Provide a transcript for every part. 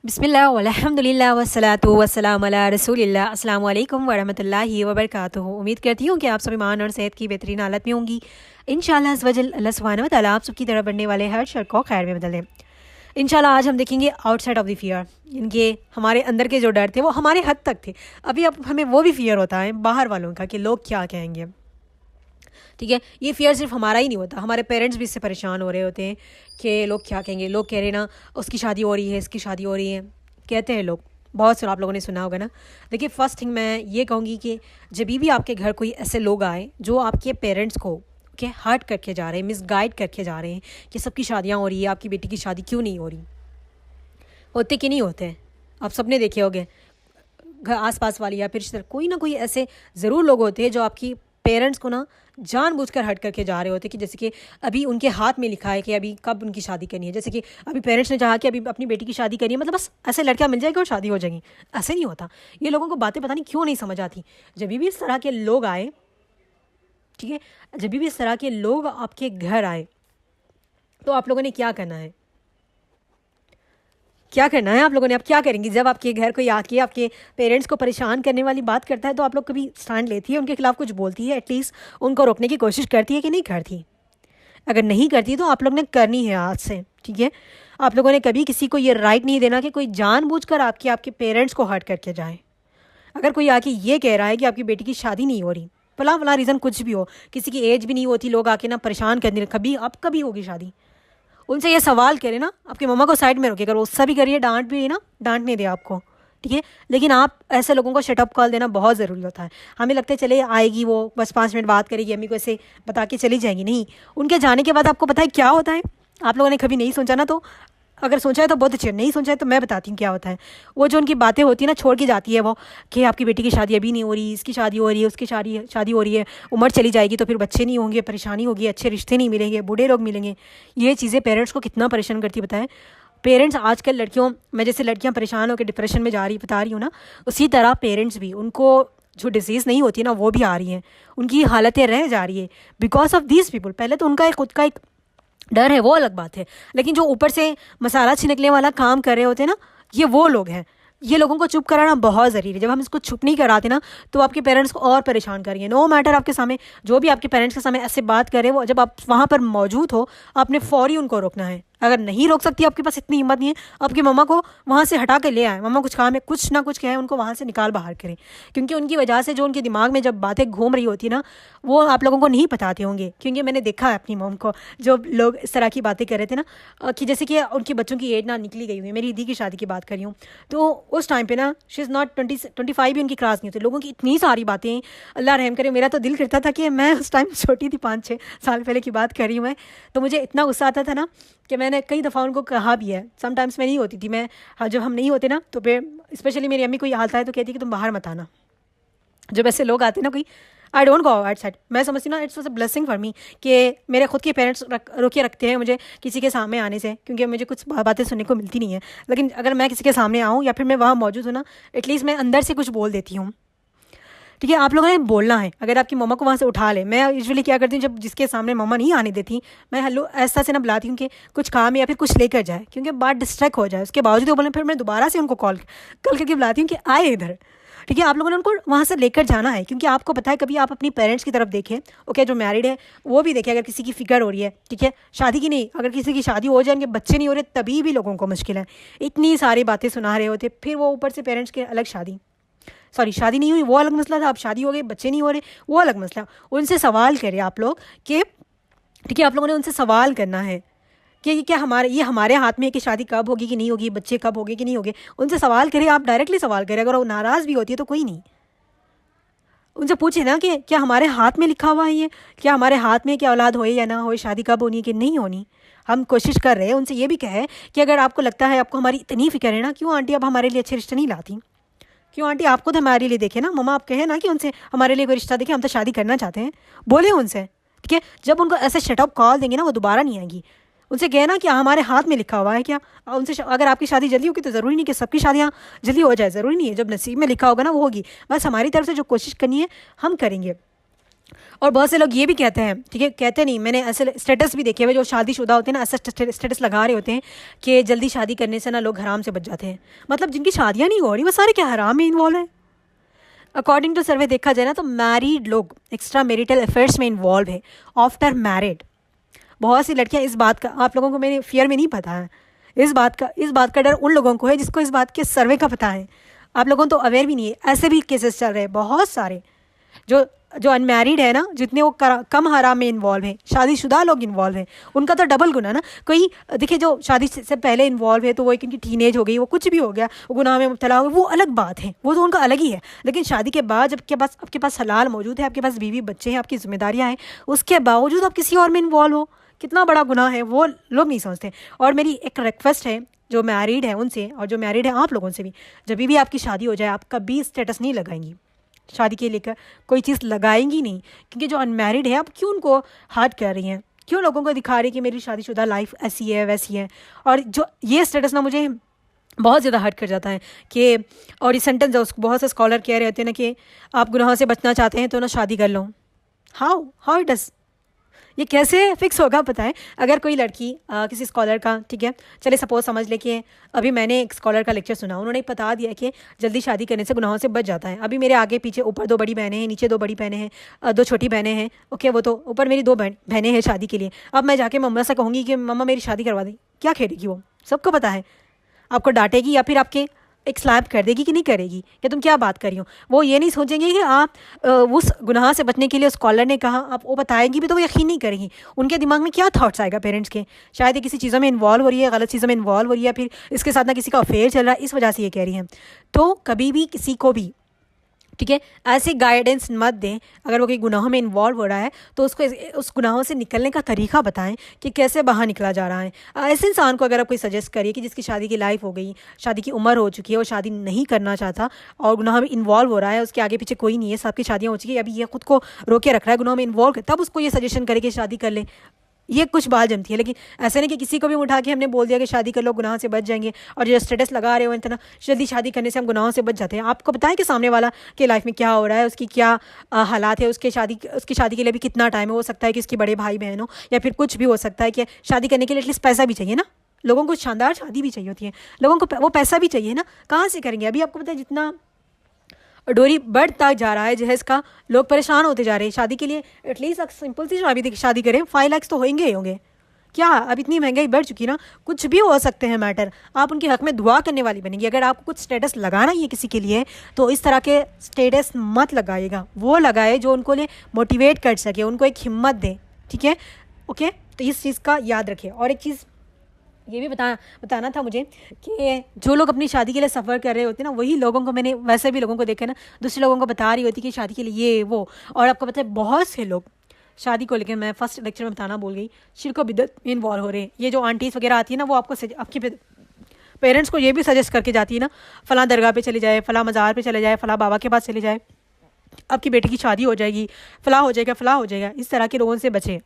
बिस्मिल्लाह वल्हम्दुलिल्लाह वस्सलातु वस्सलामु अला रसूलिल्लाह। अस्सलामु अलैकुम वरहमतुल्लाहि वबरकातुहू। उम्मीद करती हूँ कि आप सब ईमान और सेहत की बेहतरीन हालत में होंगी। इंशाअल्लाह अज़्ज़ वजल अल्लाह सुब्हानहू व तआला आप सबकी तरफ बढ़ने वाले हर शर को खैर में बदल दें। इंशाअल्लाह आज हम देखेंगे आउटसाइड ऑफ द फियर, इनके हमारे अंदर के जो डर थे वो हमारे हद तक थे। अभी अब हमें वो भी फियर होता है बाहर वालों का कि लोग क्या कहेंगे। ठीक है, ये फियर सिर्फ हमारा ही नहीं होता, हमारे पेरेंट्स भी इससे परेशान हो रहे होते हैं कि लोग क्या कहेंगे। लोग कह रहे हैं ना उसकी शादी हो रही है, इसकी शादी हो रही है, कहते हैं लोग। बहुत से आप लोगों ने सुना होगा ना। देखिए, फ़र्स्ट थिंग मैं ये कहूँगी कि जब भी आपके घर कोई ऐसे लोग आए जो आपके पेरेंट्स को के हर्ट करके जा रहे हैं, मिसगाइड करके जा रहे हैं कि सबकी शादियाँ हो रही है, आपकी बेटी की शादी क्यों नहीं हो रही। होते कि नहीं होते, आप सबने देखे होंगे। घर आसपास वाली या फिर कोई ना कोई ऐसे ज़रूर लोग होते हैं जो आपकी पेरेंट्स को ना जानबूझकर हर्ट करके जा रहे होते कि जैसे कि अभी उनके हाथ में लिखा है कि अभी कब उनकी शादी करनी है। जैसे कि अभी पेरेंट्स ने चाहा कि अभी अपनी बेटी की शादी करनी है, मतलब बस ऐसे लड़का मिल जाएगा और शादी हो जाएगी। ऐसे नहीं होता। ये लोगों को बातें पता नहीं क्यों नहीं समझ आती। जब भी इस तरह के लोग आए, ठीक है, जब भी इस तरह के लोग आपके घर आए तो आप लोगों ने क्या करना है, क्या करना है आप लोगों ने। आप क्या करेंगी जब आपके घर कोई आके आपके पेरेंट्स को परेशान करने वाली बात करता है? तो आप लोग कभी स्टैंड लेती है, उनके खिलाफ कुछ बोलती है, एटलीस्ट उनको रोकने की कोशिश करती है कि नहीं करती? अगर नहीं करती तो आप लोग ने करनी है आज से। ठीक है, आप लोगों ने कभी किसी को ये राइट नहीं देना कि कोई जानबूझकर आपके पेरेंट्स को हर्ट करके जाए। अगर कोई आके ये कह रहा है कि आपकी बेटी की शादी नहीं हो रही, फला फला रीज़न कुछ भी हो, किसी की एज भी नहीं होती, लोग आके ना परेशान करने, कभी अब कभी होगी शादी, उनसे ये सवाल करे ना, आपकी मम्मा को साइड में रोके, अगर गुस्सा भी करिए, डांट भी ना, डांट नहीं दे आपको। ठीक है, लेकिन आप ऐसे लोगों को शटअप कॉल देना बहुत ज़रूरी होता है। हमें लगता है चले आएगी वो, बस 5 मिनट बात करेगी, अम्मी को ऐसे बता के चली जाएगी। नहीं, उनके जाने के बाद आपको पता है क्या होता है। आप लोगों ने कभी नहीं सोचा ना, तो अगर सोचा है तो बहुत अच्छे, नहीं सोचा है तो मैं बताती हूँ क्या होता है। वो जो उनकी बातें होती है ना, छोड़ के जाती है वो कि आपकी बेटी की शादी अभी नहीं हो रही, इसकी शादी हो रही है, उसकी शादी हो रही है, उम्र चली जाएगी तो फिर बच्चे नहीं होंगे, परेशानी होगी, अच्छे रिश्ते नहीं मिलेंगे, बूढ़े लोग मिलेंगे। ये चीज़ें पेरेंट्स को कितना परेशान करती बताएं। पेरेंट्स आजकल लड़कियों, मैं जैसे लड़कियाँ परेशान होकर डिप्रेशन में जा रही बता रही हूँ ना, उसी तरह पेरेंट्स भी, उनको जो डिजीज़ नहीं होती ना वो भी आ रही हैं, उनकी हालतें रह जा रही है बिकॉज ऑफ दीज पीपल। पहले तो उनका एक खुद का एक डर है, वो अलग बात है, लेकिन जो ऊपर से मसाला छिड़कने वाला काम कर रहे होते हैं ना, ये वो लोग हैं। ये लोगों को चुप कराना बहुत ज़रूरी है। जब हम इसको चुप नहीं कराते ना, तो आपके पेरेंट्स को और परेशान करेंगे। नो मैटर आपके सामने जो भी आपके पेरेंट्स के सामने ऐसे बात करे, वो जब आप वहाँ पर मौजूद हो, आपने फौरी उनको रोकना है। अगर नहीं रोक सकती, आपके पास इतनी हिम्मत नहीं है, आपकी मम्मा को वहाँ से हटा के ले आए। मम्मा कुछ काम है, कुछ ना कुछ कहें, उनको वहाँ से निकाल बाहर करें, क्योंकि उनकी वजह से जो उनके दिमाग में जब बातें घूम रही होती है ना, वो आप लोगों को नहीं बताते होंगे। क्योंकि मैंने देखा है अपनी मॉम को, जो लोग इस तरह की बातें कर रहे थे ना, कि जैसे कि उनके बच्चों की एज ना निकली गई हुई है। मेरी दीदी की शादी की बात कर रही हूँ, तो उस टाइम पे ना शी इज़ नॉट 25 भी उनकी क्लास नहीं होती। लोगों की इतनी सारी बातें, अल्लाह रहम करे। मेरा तो दिल करता था कि मैं उस टाइम छोटी थी, 5-6 साल पहले की बात कर रही हूँ मैं, तो मुझे इतना गुस्सा आता था ना कि मैंने कई दफ़ा उनको कहा भी है। समटाइम्स मैं नहीं होती थी, मैं जब हम नहीं होते ना, तो फिर स्पेशली मेरी अम्मी कोई हालत है तो कहती कि तुम बाहर मत आना। जब ऐसे लोग आते ना कोई, आई डोंट गो आउटसाइड। मैं समझती ना, it's was a blessing for me कि मेरे खुद के पेरेंट्स रोके रखते हैं मुझे किसी के सामने आने से, क्योंकि मुझे कुछ बातें सुनने को मिलती नहीं है। लेकिन अगर मैं किसी के सामने आऊँ या फिर मैं वहाँ मौजूद हूँ ना, एटलीस्ट मैं अंदर से कुछ बोल देती हूँ। ठीक है, आप लोगों ने बोलना है। अगर आपकी मम्मा को वहाँ से उठा ले, मैं यूजुअली क्या करती हूँ, जब जिसके सामने मम्मा नहीं आने देती, मैं हेलो ऐसा से ना बुलाती हूँ कि कुछ काम है या फिर कुछ लेकर जाए, क्योंकि बात डिस्ट्रैक्ट हो जाए। उसके बावजूद वो बोले, फिर मैं दोबारा से उनको कॉल करके बुलाती हूँ कि आए इधर। ठीक है, आप लोगों ने उनको वहाँ से लेकर जाना है, क्योंकि आपको पता है कभी आप अपनी पेरेंट्स की तरफ देखें, ओके, जो मैरिड है वो भी देखें, अगर किसी की फिक्र हो रही है, ठीक है, शादी की नहीं, अगर किसी की शादी हो जाए, उनके बच्चे नहीं हो रहे, तभी भी लोगों को मुश्किल है। इतनी सारी बातें सुना रहे होते, फिर वो ऊपर से पेरेंट्स के अलग शादी नहीं हुई वो अलग मसला था, अब शादी हो गई, बच्चे नहीं हो रहे, वो अलग मसला। उनसे सवाल करें आप लोग कि, ठीक है, आप लोगों ने उनसे सवाल करना है कि क्या ये हमारे हाथ में है कि शादी कब होगी कि नहीं होगी, बच्चे कब होंगे कि नहीं होंगे। उनसे सवाल करें, आप डायरेक्टली सवाल करें। अगर वो नाराज़ भी होती है तो कोई नहीं, उनसे पूछे ना कि क्या हमारे हाथ में लिखा हुआ है ये, क्या हमारे हाथ में क्या औलाद होए या ना होए, शादी कब होनी है कि नहीं होनी। हम कोशिश कर रहे हैं। उनसे ये भी कहे कि अगर आपको लगता है आपको हमारी इतनी फिक्र है ना, क्यों आंटी आप हमारे लिए अच्छे रिश्ते नहीं लाती, क्यों आंटी आपको तो हमारे लिए देखे ना, मम्मा आप कहे ना कि उनसे हमारे लिए कोई रिश्ता देखे, हम तो शादी करना चाहते हैं, बोले उनसे। ठीक है, जब उनको ऐसे शटअप कॉल देंगे ना, वो दोबारा नहीं आएंगी। उनसे कहे ना कि हमारे हाथ में लिखा हुआ है क्या। उनसे अगर आपकी शादी जल्दी होगी तो ज़रूरी नहीं कि सबकी शादियाँ जल्दी हो जाए, ज़रूरी नहीं है। जब नसीब में लिखा होगा ना वो होगी। बस हमारी तरफ से जो कोशिश करनी है हम करेंगे। और बहुत से लोग ये भी कहते हैं, ठीक है, कहते नहीं, मैंने ऐसे स्टेटस भी देखे हुए जो शादीशुदा होते हैं ना, ऐसा स्टेटस लगा रहे होते हैं कि जल्दी शादी करने से ना लोग हराम से बच जाते हैं। मतलब जिनकी शादियाँ नहीं हो रही वो सारे क्या हराम में इन्वॉल्व हैं? अकॉर्डिंग टू सर्वे देखा जाए ना तो मैरिड लोग एक्स्ट्रा मैरिटल अफेयर्स में इन्वॉल्व है आफ्टर मैरिड। बहुत सी लड़कियां, इस बात का आप लोगों को मेरे फियर में नहीं पता है, इस बात का डर उन लोगों को है जिसको इस बात के सर्वे का पता है। आप लोगों तो अवेयर भी नहीं है। ऐसे भी केसेस चल रहे हैं बहुत सारे, जो जो अनमैरिड है ना, जितने वो कम हराम में इन्वॉल्व हैं, शादीशुदा लोग इन्वॉल्व हैं, उनका तो डबल गुना ना। कोई देखिए जो शादी से पहले इन्वॉल्व है तो वो एक उनकी टीनेज हो गई, वो कुछ भी हो गया, वो गुनाह में मुब्तला हो गए, वो अलग बात है, वो तो उनका अलग ही है। लेकिन शादी के बाद जब आपके पास हलाल मौजूद है, आपके पास बीवी बच्चे हैं, आपकी जिम्मेदारियाँ हैं, उसके बावजूद आप किसी और में इन्वॉल्व हो, कितना बड़ा गुनाह है, वो लोग नहीं समझते। और मेरी एक रिक्वेस्ट है जो मैरिड है उनसे, और जो मैरिड है आप लोगों से भी, जब भी आपकी शादी हो जाए आप कभी स्टेटस नहीं लगाएंगी, शादी के लेकर कोई चीज़ लगाएंगी नहीं। क्योंकि जो अनमैरिड है, आप क्यों उनको हर्ट कर रही हैं, क्यों लोगों को दिखा रही है कि मेरी शादीशुदा लाइफ ऐसी है वैसी है। और जो ये स्टेटस ना मुझे बहुत ज़्यादा हर्ट कर जाता है कि, और ये सेंटेंस बहुत से स्कॉलर कह रहे होते हैं ना कि आप गुनाह से बचना चाहते हैं तो ना शादी कर लो। हाउ हाउ इट डज, ये कैसे फिक्स होगा पता है? अगर कोई लड़की किसी स्कॉलर का, ठीक है, चले सपोज समझ ले कि अभी मैंने एक स्कॉलर का लेक्चर सुना, उन्होंने बता दिया कि जल्दी शादी करने से गुनाहों से बच जाता है। अभी मेरे आगे पीछे ऊपर 2 बड़ी बहनें हैं, नीचे 2 बड़ी बहनें हैं, 2 छोटी बहनें हैं, ओके, वो तो ऊपर मेरी 2 बहनें हैं शादी के लिए। अब मैं जाके मम्मा से कहूँगी कि मम्मा मेरी शादी करवा दी, क्या खेलेगी वो? सबको पता है, आपको डांटेगी या फिर आपके एक स्लैप कर देगी कि नहीं करेगी कि तुम क्या बात कर रही हो। वो ये नहीं सोचेंगे कि आप उस गुनाह से बचने के लिए स्कॉलर ने कहा, आप वो बताएंगी भी तो वो यकीन नहीं करेंगी। उनके दिमाग में क्या थॉट्स आएगा पेरेंट्स के, शायद ये किसी चीज़ों में इन्वॉल्व हो रही है, गलत चीज़ों में इन्वॉल्व हो रही है, फिर इसके साथ ना किसी का अफेयर चल रहा है, इस वजह से ये कह रही हैं। तो कभी भी किसी को भी, ठीक है, ऐसी गाइडेंस मत दें। अगर वो कोई गुनाहों में इन्वॉल्व हो रहा है तो उसको उस गुनाहों से निकलने का तरीका बताएं कि कैसे बाहर निकला जा रहा है। ऐसे इंसान को अगर आप कोई सजेस्ट करिए कि जिसकी शादी की लाइफ हो गई, शादी की उम्र हो चुकी है, वो शादी नहीं करना चाहता और गुनाह में इन्वॉल्व हो रहा है, उसके आगे पीछे कोई नहीं है, सबकी शादियाँ हो चुकी है, अभी ये खुद को रोके रख रहा है गुनाह में इन्वॉल्व, तब उसको ये सजेशन करे कि शादी कर ले, ये कुछ बात जमती है। लेकिन ऐसे नहीं कि किसी को भी उठा के हमने बोल दिया कि शादी कर लो, गुनाह से बच जाएंगे, और जो स्टेटस लगा रहे हो इतना जल्दी शादी करने से हम गुनाहों से बच जाते हैं। आपको बताएं कि सामने वाला के लाइफ में क्या हो रहा है, उसकी क्या हालात है, उसकी शादी के लिए भी कितना टाइम है। हो सकता है कि उसकी बड़े भाई बहन हो, या फिर कुछ भी हो सकता है कि शादी करने के लिए एटलीस्ट पैसा भी चाहिए ना। लोगों को शानदार शादी भी चाहिए होती है, लोगों को वो पैसा भी चाहिए ना, कहाँ से करेंगे? अभी आपको पता है जितना डोरी बढ़ता जा रहा है जहेज का, लोग परेशान होते जा रहे हैं शादी के लिए। एटलीस्ट सिंपल सी शादी करें, 5 लाख तो होंगे ही होंगे। क्या अब इतनी महंगाई बढ़ चुकी ना, कुछ भी हो सकते हैं मैटर। आप उनके हक में दुआ करने वाली बनेंगी। अगर आपको कुछ स्टेटस लगाना ही है किसी के लिए तो इस तरह के स्टेटस मत लगाइएगा, वो लगाए जो उनको लिए मोटिवेट कर सके, उनको एक हिम्मत दे, ठीक है, ओके। तो इस चीज़ का याद रखें। और एक चीज़ ये भी बताना था मुझे कि जो लोग अपनी शादी के लिए सफ़र कर रहे होते हैं ना, वही लोगों को, मैंने वैसे भी लोगों को देखा ना, दूसरे लोगों को बता रही होती कि शादी के लिए ये वो। और आपको पता है बहुत से लोग शादी को लेकर, मैं फर्स्ट लेक्चर में बताना भूल गई, शिरक व बिदअत में इन्वॉल्व हो रहे हैं। ये जो आंटीज़ वगैरह आती है ना, वो आपके पेरेंट्स को ये भी सजेस्ट करके जाती है ना, फ़लाँ दरगाह पे चले जाए, फ़लाँ मज़ार पे चले जाए, फ़लाँ बाबा के पास चले जाए, आपकी बेटी की शादी हो जाएगी, फ़लाँ हो जाएगा, फ़लाँ हो जाएगा। इस तरह के लोगों से बचें,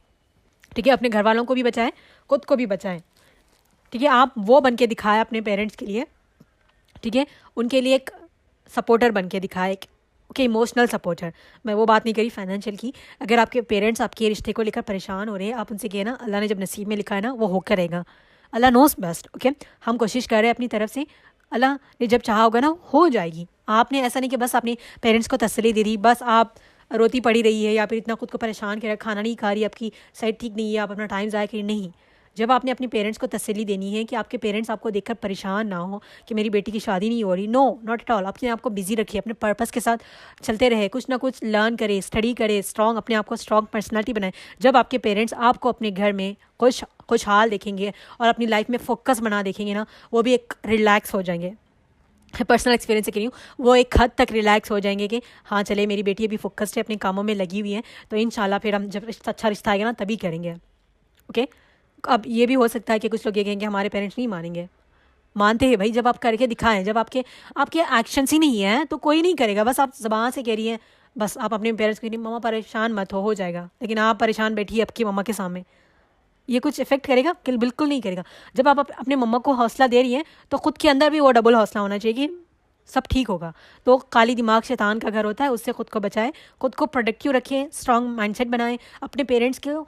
ठीक है। अपने घर वालों को भी बचाएं, खुद को भी बचाएं, ठीक है। आप वो बन के दिखाएं अपने पेरेंट्स के लिए, ठीक है, उनके लिए एक सपोर्टर बन के दिखाएं, एक ओके, इमोशनल सपोर्टर। मैं वो बात नहीं करी फाइनेंशियल की। अगर आपके पेरेंट्स आपके रिश्ते को लेकर परेशान हो रहे हैं, आप उनसे कहे ना, अल्लाह ने जब नसीब में लिखा है ना वो हो करेगा, अल्लाह नोस बेस्ट, ओके। हम कोशिश कर रहे हैं अपनी तरफ से, अल्लाह ने जब चाहा होगा ना हो जाएगी। आपने ऐसा नहीं कि बस अपने पेरेंट्स को तसल्ली दे दी, बस आप रोती पड़ी रही है या फिर इतना खुद को परेशान कर, खाना नहीं खा रही, आपकी सेहत ठीक नहीं है, आप अपना टाइम ज़ाया करिए, नहीं। जब आपने अपने पेरेंट्स को तसल्ली देनी है कि आपके पेरेंट्स आपको देखकर परेशान ना हो कि मेरी बेटी की शादी नहीं हो रही, नो नॉट एट ऑल। अपने आप को बिजी रखिए, अपने पर्पस के साथ चलते रहे, कुछ ना कुछ लर्न करें, स्टडी करें, स्ट्रॉन्ग, अपने आप को स्ट्रॉन्ग पर्सनैलिटी बनाएं। जब आपके पेरेंट्स आपको अपने घर में खुशहाल देखेंगे और अपनी लाइफ में फोकस बना देखेंगे ना, वो भी एक रिलैक्स हो जाएंगे। पर्सनल एक्सपीरियंस से कह रही हूँ, वो एक हद तक रिलैक्स हो जाएंगे कि हाँ चले मेरी बेटी अभी फोकस्ड है, अपने कामों में लगी हुई है, तो इंशाल्लाह फिर हम जब अच्छा रिश्ता आएगा ना तभी करेंगे, ओके। अब ये भी हो सकता है कि कुछ लोग ये कहेंगे हमारे पेरेंट्स नहीं मानेंगे। मानते हैं भाई, जब आप करके दिखाएं, जब आपके एक्शंस ही नहीं है तो कोई नहीं करेगा। बस आप ज़बान से कह रही हैं, बस आप अपने पेरेंट्स को, मम्मा परेशान मत हो जाएगा, लेकिन आप परेशान बैठी आपकी मम्मा के सामने, ये कुछ इफेक्ट करेगा? बिल्कुल नहीं करेगा। जब आप अपने मम्मा को हौसला दे रही हैं तो ख़ुद के अंदर भी वो डबल हौसला होना चाहिए कि सब ठीक होगा। तो काली दिमाग शैतान का घर होता है, उससे खुद को बचाएं, खुद को प्रोडक्टिव रखें, स्ट्रॉन्ग माइंडसेट बनाएं, अपने पेरेंट्स को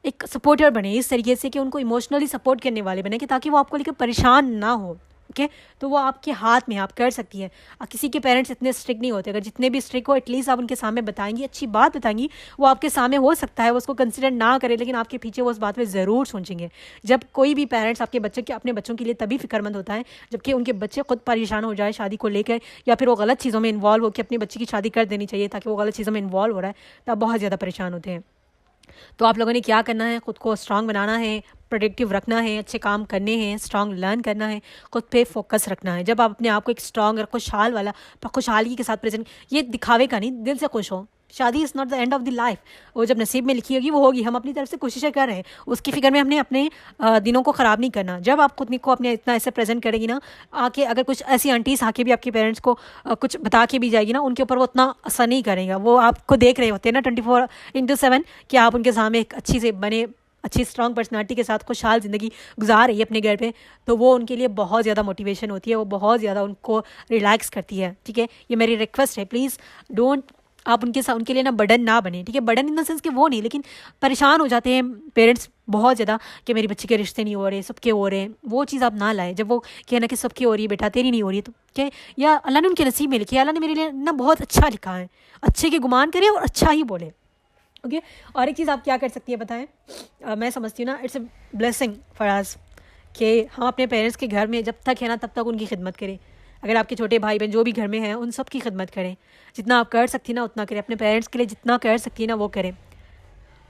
एक सपोर्टर बने इस तरीके से कि उनको इमोशनली सपोर्ट करने वाले बने, कि ताकि वो आपको लेकर परेशान ना हो। ओके, तो वो आपके हाथ में, आप कर सकती है। किसी के पेरेंट्स इतने स्ट्रिक्ट नहीं होते, अगर जितने भी स्ट्रिक्ट हो एटलीस्ट आप उनके सामने बताएंगी, अच्छी बात बताएंगी, वो आपके सामने हो सकता है वो उसको कंसिडर ना करे, लेकिन आपके पीछे वो उस बात में ज़रूर सोचेंगे। जब कोई भी पेरेंट्स आपके बच्चे के अपने बच्चों के लिए तभी फिक्रमंद होता है जबकि उनके बच्चे खुद परेशान हो जाए शादी को लेकर, या फिर वो गलत चीज़ों में इन्वॉल्व हो कि अपने बच्चे की शादी कर देनी चाहिए ताकि वो गलत चीज़ों में इन्वॉल्व हो रहा है, तब बहुत ज़्यादा परेशान होते हैं। तो आप लोगों ने क्या करना है, खुद को स्ट्रांग बनाना है, प्रोडक्टिव रखना है, अच्छे काम करने हैं, स्ट्रांग लर्न करना है, खुद पे फोकस रखना है। जब आप अपने आप को एक स्ट्रांग और खुशहाल वाला, खुशहाली के साथ प्रेजेंट, ये दिखावे का नहीं, दिल से खुश हो। शादी is not the end of the life, वो जब नसीब में लिखी होगी वो होगी। हम अपनी तरफ से कोशिशें कर रहे हैं, उसकी फिक्र में हमने अपने दिनों को ख़राब नहीं करना। जब आप खुद को अपने इतना ऐसे प्रेजेंट करेगी ना, आके अगर कुछ ऐसी आंटीज आके भी आपके पेरेंट्स को कुछ बता के भी जाएगी ना, उनके ऊपर वो उतना असर नहीं करेगा। वो आपको देख रहे होते हैं ना 24/7 कि आप उनके सामने एक अच्छी से बने, अच्छी स्ट्रॉन्ग पर्सनालिटी के साथ खुशहाल ज़िंदगी गुजार रही है अपने घर पे, तो वो उनके लिए बहुत ज़्यादा मोटिवेशन होती है, वो बहुत ज़्यादा उनको रिलैक्स करती है। ठीक है, ये मेरी रिक्वेस्ट है, प्लीज़ डोंट, आप उनके साथ उनके लिए ना बर्डन ना बने। ठीक है, बर्डन इन द सेंस कि वो नहीं, लेकिन परेशान हो जाते हैं पेरेंट्स बहुत ज़्यादा कि मेरी बच्ची के रिश्ते नहीं हो रहे, सबके हो रहे हैं। वो चीज़ आप ना लाए। जब वो कहना कि सबकी हो रही है बेटा, तेरी नहीं हो रही है, तो क्या, या अल्लाह ने उनके नसीब में लिखी है, अल्लाह ने मेरे लिए ना बहुत अच्छा लिखा है। अच्छे के गुमान करे और अच्छा ही बोले। ओके, और एक चीज़ आप क्या कर सकती है बताएं, मैं समझती हूँ ना, it's a blessing for us कि हम अपने पेरेंट्स के घर में जब तक है ना तब तक उनकी खिदमत करें। अगर आपके छोटे भाई बहन जो भी घर में हैं उन सब की खिदमत करें, जितना आप कर सकती ना उतना करें, अपने पेरेंट्स के लिए जितना कर सकती है ना वो करें,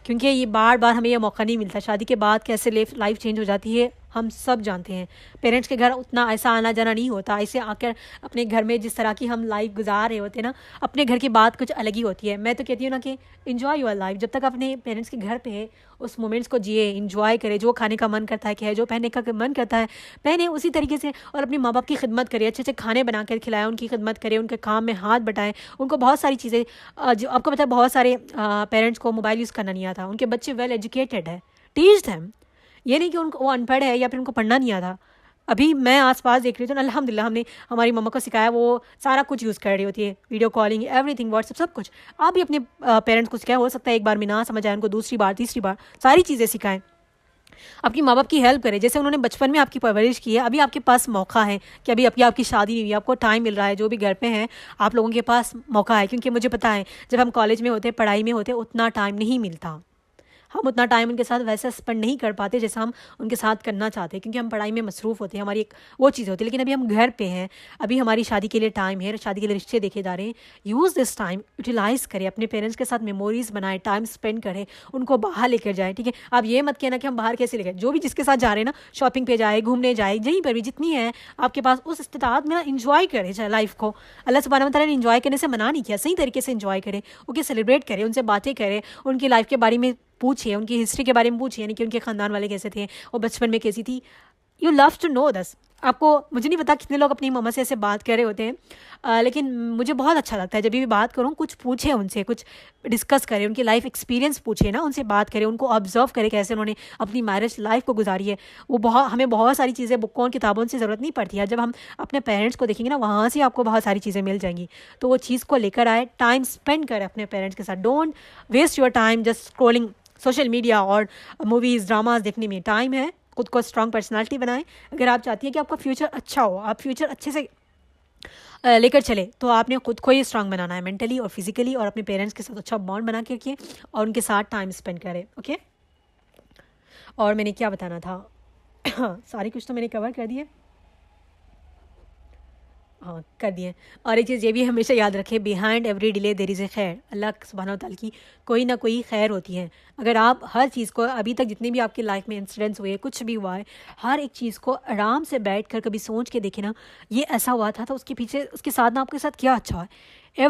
क्योंकि ये बार बार हमें ये मौका नहीं मिलता। शादी के बाद कैसे लाइफ चेंज हो जाती है हम सब जानते हैं। पेरेंट्स के घर उतना ऐसा आना जाना नहीं होता, ऐसे आकर अपने घर में जिस तरह की हम लाइफ गुजार रहे होते हैं ना, अपने घर की बात कुछ अलग ही होती है। मैं तो कहती हूँ ना कि इन्जॉय योर लाइफ, जब तक अपने पेरेंट्स के घर पे है उस मोमेंट्स को जिए, इन्जॉय करें। जो खाने का मन करता है क्या है, जो पहनने का मन करता है पहने उसी तरीके से, और अपने माँ बाप की खिदमत करें, अच्छे अच्छे खाने बना कर खिलाएं, उनकी खिदमत करें, उनके काम में हाथ बटाएं, उनको बहुत सारी चीज़ें, जो आपको पता है बहुत सारे पेरेंट्स को मोबाइल यूज़ करना नहीं आता, उनके बच्चे वेल एजुकेटेड है, टीच देम। ये नहीं कि उनको वो अनपढ़ है या फिर उनको पढ़ना नहीं आता। अभी मैं आसपास देख रही थी तो अल्हम्दुलिल्लाह हमने हमारी मम्मा को सिखाया, वो सारा कुछ यूज़ कर रही होती है, वीडियो कॉलिंग, एवरीथिंग, व्हाट्सएप, सब कुछ। आप भी अपने पेरेंट्स को सिखाएं, हो सकता है एक बार में ना समझ आए उनको, दूसरी बार तीसरी बार सारी चीज़ें सिखाएं। आपकी माँ बाप की हेल्प करें, जैसे उन्होंने बचपन में आपकी परवरिश की है। अभी आपके पास मौका है कि अभी आपकी शादी नहीं हुई, आपको टाइम मिल रहा है, जो भी घर पे हैं आप लोगों के पास मौका है। क्योंकि मुझे पता है जब हम कॉलेज में होते, पढ़ाई में होते, उतना टाइम नहीं मिलता, हम उतना टाइम उनके साथ वैसे स्पेंड नहीं कर पाते जैसा हम उनके साथ करना चाहते हैं, क्योंकि हम पढ़ाई में मसरूफ़ होते हैं, हमारी एक वो चीज़ होती है। लेकिन अभी हम घर पे हैं, अभी हमारी शादी के लिए टाइम है, शादी के लिए रिश्ते देखे जा रहे हैं। यूज़ दिस टाइम, यूटिलाइज़ करें, अपने पेरेंट्स के साथ मेमोरीज़ बनाएं, टाइम स्पेंड करें, उनको बाहर लेकर जाएँ। ठीक है, आप ये मत कहना कि हम बाहर कैसे लेकर, जो भी जिसके साथ जा रहे हैं ना, शॉपिंग पे जाए, घूमने जाए, जहीं पर भी जितनी है आपके पास उस इस्तिताअत में ना इंजॉय करें चाहे लाइफ को। अल्लाह सुब्हानहू व तआला ने इंजॉय करने से मना नहीं किया, सही तरीके से इंजॉय करें, ओके, सेलिब्रेट करें, उनसे बातें करें, उनकी लाइफ के बारे में पूछिए, उनकी हिस्ट्री के बारे में पूछिए, यानी कि उनके ख़ानदान वाले कैसे थे, वो बचपन में कैसी थी। यू लव टू नो दस। आपको, मुझे नहीं पता कितने लोग अपनी मम्मा से ऐसे बात कर रहे होते हैं, लेकिन मुझे बहुत अच्छा लगता है जब भी बात करूँ, कुछ पूछे उनसे, कुछ डिस्कस करें, उनकी लाइफ एक्सपीरियंस पूछे ना, उनसे बात करें, उनको ऑब्जर्व करें कैसे उन्होंने अपनी मैरिज लाइफ को गुजारी है। वो बहुत, हमें बहुत सारी चीज़ें बुकों किताबों से ज़रूरत नहीं पड़ती है। जब हम अपने पेरेंट्स को देखेंगे ना, वहाँ से आपको बहुत सारी चीज़ें मिल जाएंगी। तो वो चीज़ को लेकर आए, टाइम स्पेंड करें अपने पेरेंट्स के साथ। Don't waste your time just scrolling social media और मूवीज़ ड्रामाज देखने में। टाइम है, खुद को स्ट्रॉन्ग पर्सनालिटी बनाएं। अगर आप चाहती हैं कि आपका फ्यूचर अच्छा हो, आप फ्यूचर अच्छे से लेकर चले, तो आपने खुद को ही स्ट्रांग बनाना है, मेंटली और फिजिकली, और अपने पेरेंट्स के साथ अच्छा बॉन्ड बना के रखिए और उनके साथ टाइम स्पेंड करें। ओके, और मैंने क्या बताना था सारी कुछ तो मैंने कवर कर दिए, हाँ कर दिए। और एक चीज़ ये भी हमेशा याद रखें, behind every delay there is a खैर। अल्लाह सुब्हानहू व तआला की कोई ना कोई खैर होती है। अगर आप हर चीज़ को, अभी तक जितने भी आपकी लाइफ में इंसिडेंट्स हुए, कुछ भी हुआ है, हर एक चीज़ को आराम से बैठ कर कभी सोच के देखें ना, ये ऐसा हुआ था तो उसके पीछे, उसके साथ ना आपके साथ क्या अच्छा है।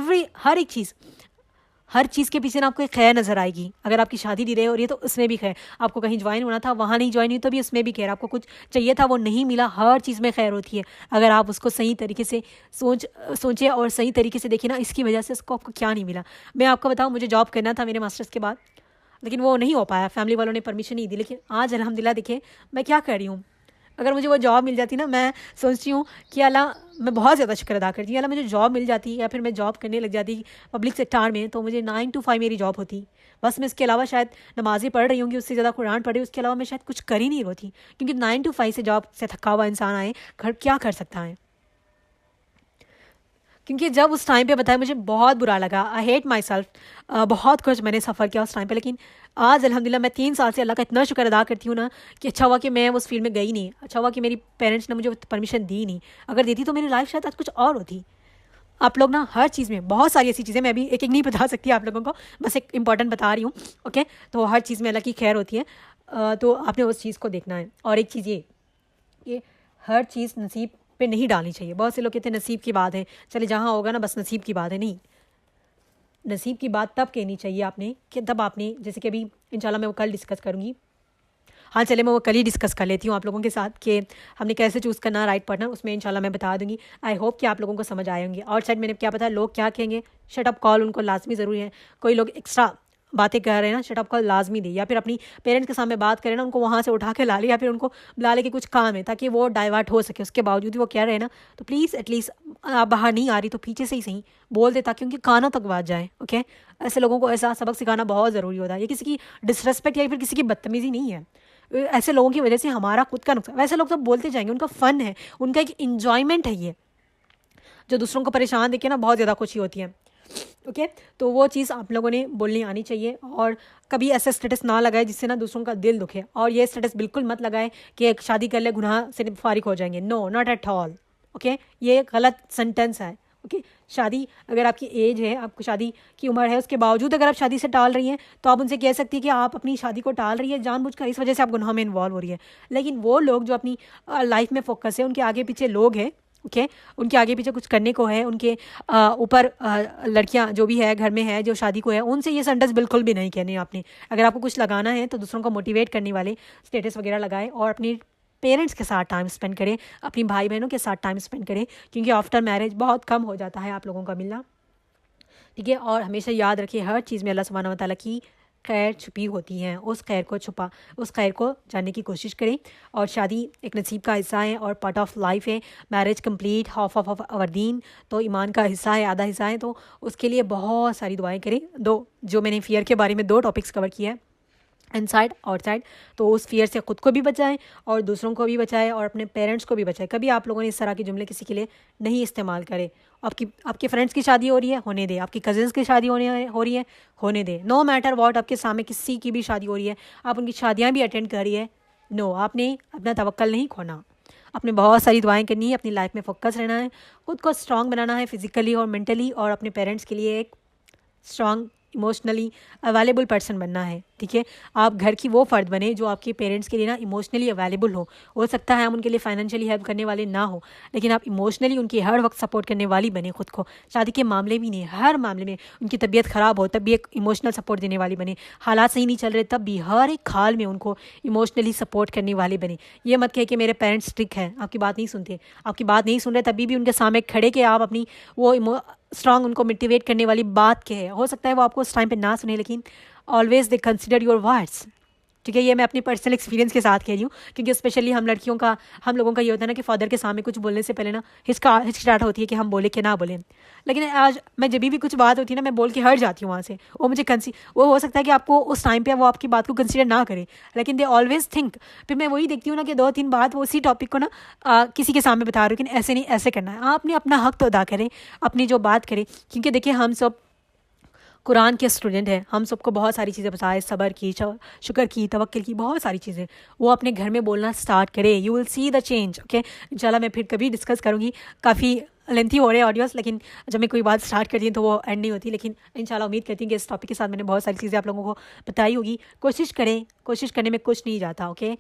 हर चीज़ के पीछे ना आपको एक खैर नज़र आएगी। अगर आपकी शादी नहीं रही हो रही है तो उसमें भी खैर, आपको कहीं ज्वाइन होना था वहाँ नहीं ज्वाइन हुई तो भी उसमें भी खैर, आपको कुछ चाहिए था वो नहीं मिला, हर चीज़ में खैर होती है अगर आप उसको सही तरीके से सोचें और सही तरीके से देखें ना, इसकी वजह से उसको आपको क्या नहीं मिला। मैं आपको बताऊँ, मुझे जॉब करना था मेरे मास्टर्स के बाद, लेकिन वो नहीं हो पाया, फैमिली वालों ने परमिशन नहीं दी। लेकिन आज अल्हम्दुलिल्लाह देखिए मैं क्या कर रही हूँ। अगर मुझे वो जॉब मिल जाती ना, मैं सोचती हूँ कि अल्लाह मैं बहुत ज़्यादा शुक्र अदा करती हूँ, अल्लाह मुझे जॉब मिल जाती या फिर मैं जॉब करने लग जाती पब्लिक सेक्टर में, तो मुझे 9 to 5 मेरी जॉब होती। बस मैं इसके अलावा शायद नमाज़ें पढ़ रही होंगी, उससे ज़्यादा कुरान पढ़ रही, उसके अलावा मैं शायद कुछ कर ही नहीं होती, क्योंकि 9 to 5 से जॉब से थका हुआ इंसान आए घर क्या कर सकता है। क्योंकि जब उस टाइम पे बताया मुझे बहुत बुरा लगा, आई हेट माई सेल्फ, बहुत कुछ मैंने सफ़र किया उस टाइम पे, लेकिन आज अल्हम्दुलिल्लाह मैं 3 साल से अल्लाह का इतना शुक्र अदा करती हूँ ना कि अच्छा हुआ कि मैं उस फील्ड में गई नहीं, अच्छा हुआ कि मेरी पेरेंट्स ने मुझे परमिशन दी नहीं, अगर देती तो मेरी लाइफ शायद आज कुछ और होती। आप लोग ना हर चीज़ में बहुत सारी ऐसी चीज़ें, मैं अभी एक एक नहीं बता सकती आप लोगों को, बस एक इंपॉर्टेंट बता रही हूँ, ओके। तो हर चीज़ में अल्लाह की खैर होती है, तो आपने उस चीज़ को देखना है। और एक चीज़ ये हर चीज़ नसीब पे नहीं डालनी चाहिए। बहुत से लोग कहते हैं नसीब की बात है, चले जहाँ होगा ना बस नसीब की बात है, नहीं, नसीब की बात तब कहनी चाहिए आपने कि तब आपने, जैसे कि अभी इंशाल्लाह मैं वो कल डिस्कस करूँगी, हाँ चले मैं वो कल ही डिस्कस कर लेती हूँ आप लोगों के साथ कि हमने कैसे चूज़ करना राइट पार्टनर, उसमें इंशाल्लाह मैं बता दूँगी। आई होप कि आप लोगों को समझ आए होंगे। और शायद मैंने क्या पता लोग क्या कहेंगे, शट अप कॉल उनको लाजमी ज़रूरी है, कोई लोग एक्स्ट्रा बातें कर रहे हैं ना, शट अप कॉल लाजमी दे, या फिर अपनी पेरेंट्स के सामने बात करें ना, उनको वहाँ से उठा के ला ले, या फिर उनको बुला ले के कुछ काम है ताकि वो डाइवर्ट हो सके, उसके बावजूद वो कह रहे हैं ना, तो प्लीज़ एटलीस्ट आप बाहर नहीं आ रही तो पीछे से ही सही बोल दे ताकि उनके कानों तक बात जाए, ओके। ऐसे लोगों को ऐसा सबक सिखाना बहुत ज़रूरी होता है। ये किसी की डिसरेस्पेक्ट या फिर किसी की बदतमीज़ी नहीं है, ऐसे लोगों की वजह से हमारा खुद का नुकसान। वैसे लोग सब बोलते जाएंगे, उनका फ़न है, उनका एक इन्जॉयमेंट है ये, जो दूसरों को परेशान देखे ना बहुत ज़्यादा खुशी होती है, ओके। तो वो चीज़ आप लोगों ने बोलनी आनी चाहिए, और कभी ऐसा स्टेटस ना लगाए जिससे ना दूसरों का दिल दुखे, और ये स्टेटस बिल्कुल मत लगाए कि एक शादी कर ले गुनाह से फारिग हो जाएंगे, no not at all, okay. ये गलत सेंटेंस है, ओके। शादी, अगर आपकी एज है, आपको शादी की उम्र है, उसके बावजूद अगर आप शादी से टाल रही हैं तो आप उनसे कह सकती है कि आप अपनी शादी को टाल रही है जानबूझकर, इस वजह से आप गुनाह में इन्वॉल्व हो रही है। लेकिन वो लोग जो अपनी लाइफ में फोकस है, उनके आगे पीछे लोग हैं, ओके, उनके आगे पीछे कुछ करने को है, उनके ऊपर लड़कियां जो भी है घर में है जो शादी को है, उनसे ये सेंटेंस बिल्कुल भी नहीं कहने आपने। अगर आपको कुछ लगाना है तो दूसरों को मोटिवेट करने वाले स्टेटस वगैरह लगाए, और अपनी पेरेंट्स के साथ टाइम स्पेंड करें, अपनी भाई बहनों के साथ टाइम स्पेंड करें, क्योंकि आफ्टर मैरिज बहुत कम हो जाता है आप लोगों का मिलना, ठीक है। और हमेशा याद रखिए हर चीज़ में अल्लाह सुब्हानहू व तआला की खैर छुपी होती हैं, उस खैर को जानने की कोशिश करें। और शादी एक नसीब का हिस्सा है और पार्ट ऑफ लाइफ है। Marriage complete half of our दीन, तो ईमान का हिस्सा है, आधा हिस्सा है, तो उसके लिए बहुत सारी दुआएं करें। जो मैंने फियर के बारे में 2 टॉपिक्स कवर किया है, इनसाइड आउटसाइड, तो उस फियर से ख़ुद को भी बचाएं और दूसरों को भी बचाएं और अपने पेरेंट्स को भी बचाएं। कभी आप लोगों ने इस तरह के जुमले किसी के लिए नहीं इस्तेमाल करें। आपके फ्रेंड्स की शादी हो रही है, होने दे, आपकी कज़न्स की शादी हो रही है, होने दे, नो मैटर वॉट, आपके सामने किसी की भी शादी हो रही है, आप उनकी शादियाँ भी अटेंड कर रही है, नो, आपने अपना तवक्कल नहीं खोना, अपने बहुत सारी दुआएं करनी है, अपनी लाइफ में फोकस रहना है, खुद को स्ट्रांग बनाना है फिजिकली और मेंटली, और अपने पेरेंट्स के लिए एक स्ट्रांग इमोशनली अवेलेबल पर्सन बनना है, ठीक है। आप घर की वो फ़र्द बने जो आपके पेरेंट्स के लिए ना इमोशनली अवेलेबल हो सकता है हम उनके लिए फाइनेंशियली हेल्प करने वाले ना हो, लेकिन आप इमोशनली उनकी हर वक्त सपोर्ट करने वाली बने खुद को। शादी के मामले में नहीं, हर मामले में, उनकी तबीयत ख़राब हो तब भी एक इमोशनल सपोर्ट देने वाली बने, हालात सही नहीं चल रहे तब भी हर एक हाल में उनको इमोशनली सपोर्ट करने वाले बने। ये मत कहे कि मेरे पेरेंट्स स्ट्रिक्ट हैं, आपकी बात नहीं सुनते, आपकी बात नहीं सुन रहे, तभी भी उनके सामने खड़े के आप अपनी वो स्ट्रांग उनको मोटिवेट करने वाली बात कहे। हो सकता है वो आपको उस टाइम पे ना सुने, लेकिन always they consider your words, ठीक है। ये मैं अपनी पर्सनल एक्सपीरियंस के साथ कह रही हूँ, क्योंकि स्पेशली हम लोगों का ये होता है ना कि फादर के सामने कुछ बोलने से पहले ना हिचकिचाहट होती है कि हम बोले कि ना बोले। लेकिन आज मैं जब भी कुछ बात होती है ना, मैं बोल के हट जाती हूँ वहाँ से। वो हो सकता है कि आपको उस टाइम पे वो आपकी बात को कंसीडर ना करें, लेकिन दे ऑलवेज थिंक। फिर मैं वही देखती हूँ ना कि 2-3 बात वो उसी टॉपिक को ना किसी के सामने बता रही हूँ, लेकिन ऐसे नहीं, ऐसे करना है। आपने अपना हक तो अदा करें, अपनी जो बात करें, क्योंकि देखिए हम सब कुरान के स्टूडेंट हैं, हम सबको बहुत सारी चीज़ें बताए, सब्र की, शुक्र की, तवक्कुल की, बहुत सारी चीज़ें वो अपने घर में बोलना स्टार्ट करे, you will see the change, okay. इंशाल्लाह मैं फिर कभी डिस्कस करूँगी, काफ़ी लेंथी हो रहे हैं ऑडियोस, लेकिन जब मैं कोई बात स्टार्ट करती हूँ तो वो एंड नहीं होती। लेकिन इंशाल्लाह उम्मीद करती हूँ कि इस टॉपिक के साथ मैंने बहुत सारी चीज़ें आप लोगों को बताई होगी। कोशिश करने में कुछ नहीं जाता, ओके।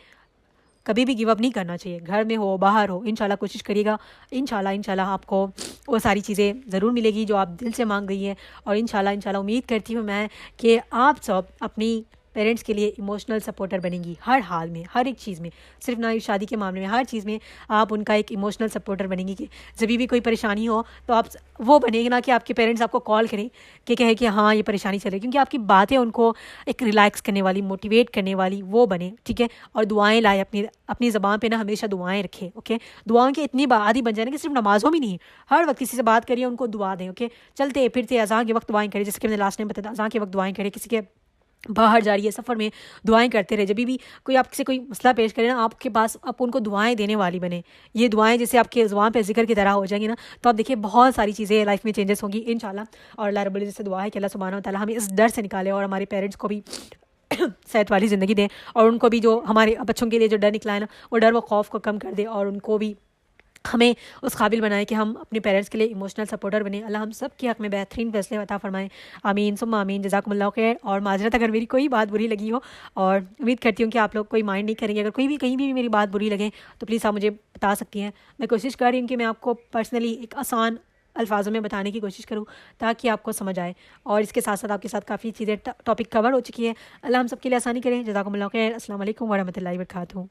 कभी भी गिव अप नहीं करना चाहिए, घर में हो बाहर हो, इंशाल्लाह कोशिश करिएगा, इंशाल्लाह आपको वो सारी चीज़ें ज़रूर मिलेगी जो आप दिल से मांग रही है। और इंशाल्लाह उम्मीद करती हूँ मैं कि आप सब अपनी पेरेंट्स के लिए इमोशनल सपोर्टर बनेंगी हर हाल में, हर एक चीज़ में, सिर्फ ना शादी के मामले में, हर चीज़ में आप उनका एक इमोशनल सपोर्टर बनेंगी कि जब भी कोई परेशानी हो तो आप वो बनेगी ना कि आपके पेरेंट्स आपको कॉल करें कि कहे कि हाँ ये परेशानी चल रही है, क्योंकि आपकी बातें उनको एक रिलैक्स करने वाली, मोटिवेट करने वाली वो बने, ठीक है। और दुआएं लाए, अपनी अपनी ज़बान पे ना हमेशा दुआएं रखें, ओके। दुआओं की इतनी आदि बन जाए ना कि सिर्फ नमाज़ों में नहीं, हर वक्त किसी से बात करिए उनको दुआ दें, ओके। चलते फिरते अज़ान के वक्त दुआएं करें, जैसे कि मैंने लास्ट टाइम बताया, अज़ान के वक्त दुआएं करें, किसी के बाहर जा रही है सफ़र में दुआएं करते रहे, जब भी कोई आपसे कोई मसला पेश करे ना आपके पास, आप उनको दुआएं देने वाली बने। ये दुआएं जैसे आपके ज़ुबान पे जिक्र की तरह हो जाएंगी ना, तो आप देखिए बहुत सारी चीज़ें लाइफ में चेंजेस होंगी इंशाल्लाह। और अल्लाह रब्बुल इज़्ज़त से दुआ है कि अल्लाह सुब्हानहू व तआला हमें इस डर से निकाले और हमारे पेरेंट्स को भी सेहत वाली ज़िंदगी दें, और उनको भी जो हमारे बच्चों के लिए जो डर निकला है ना, वो डर, वो खौफ को कम कर दे, और उनको भी हमें उस काबिल बनाए कि हम अपने पेरेंट्स के लिए इमोशनल सपोर्टर बने। अल्लाह हम सब के हक़ में बेहतरीन फैसले अता फरमाएं। आमीन सुम्मा आमीन। जज़ाकुमुल्लाह खैर। और माजरत अगर मेरी कोई बात बुरी लगी हो, और उम्मीद करती हूँ कि आप लोग कोई माइंड नहीं करेंगे, अगर कोई भी कहीं भी मेरी बात बुरी लगे तो प्लीज़ आप मुझे बता सकती हैं। मैं कोशिश कर रही हूँ कि मैं आपको पर्सनली एक आसान अल्फाजों में बताने की कोशिश करूँ ताकि आपको समझ आए। और इसके साथ साथ आपके साथ काफ़ी चीज़ें टॉपिक कवर हो चुकी है। अल्लाह हम सब के लिए आसानी करें। जज़ाकुमुल्लाह खैर। अस्सलाम वालेकुम व रहमतुल्लाहि व बरकातहू।